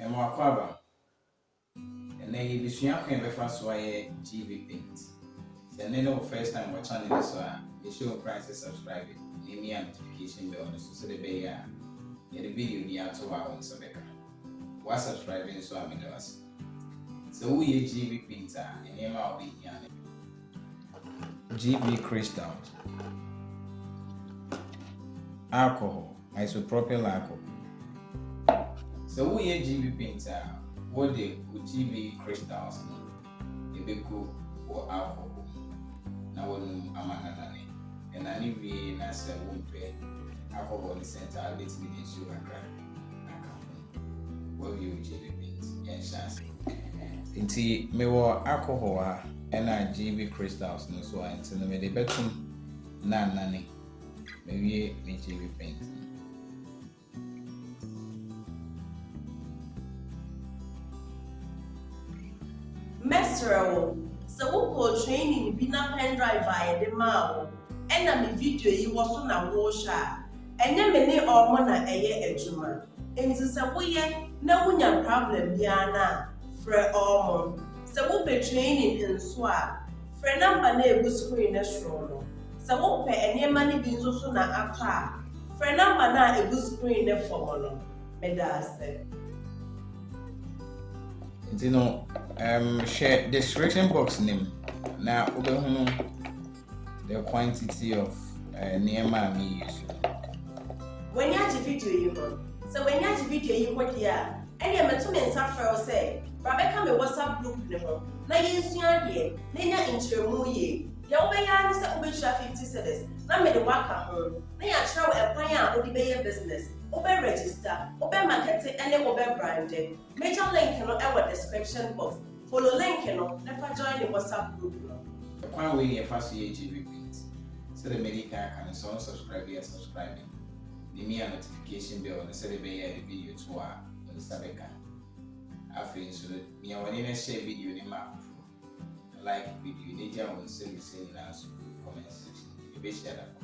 and more cover. And then you be sure you can first why GV paint. And then the first time watch channel this one, you show price to subscribe. Name me a notification bell so the bay the video the out of our so better. What's subscribing so I'm in us. So we GV painter and name our be here. GV crystals. Alcohol, isopropyl alcohol. So we GV painter, what the GV crystals they be cool or alcohol. Now when I'm and I need be as a womb alcohol in the center, I'll let me in sugar crack. What you GV paint and chance. Inti me wa alcohol and I GV crystals no so until me the betum nani. Maybe me GV paint. Mesro, so we go training bina pen drive via the mao. And na me video yi was na wo sha. Enye me ne omo na eye ejuma. Enti se wo ye na wunya problem bia na frɛ omo. Se wo be training nso a frɛ number na egu screen na show no. Se wo pe enema ne bi nso so na atɔ a frɛ number na egu screen na form no. Me da ase. You know, share description box name. Now, the quantity of nearby me use. When you have video, you so when you have video, you work here. And you met me and suffer say, Rebecca, me WhatsApp group. Now you see here, Nina intro ye. You obey answer over 50 cedis. Now me the work at home. Now you try a plan or the business. Obey register, obey marketing, and then obey branding. Major link in our description box. Follow link in never join the WhatsApp group. The one way you first year GV paint. So the medical can so subscribe and subscribing. Give me a notification bell on the celebrate the video to our on the Sabeka. I feel so that me when you share video in my like video, they just want to say in our comment section. You be share that.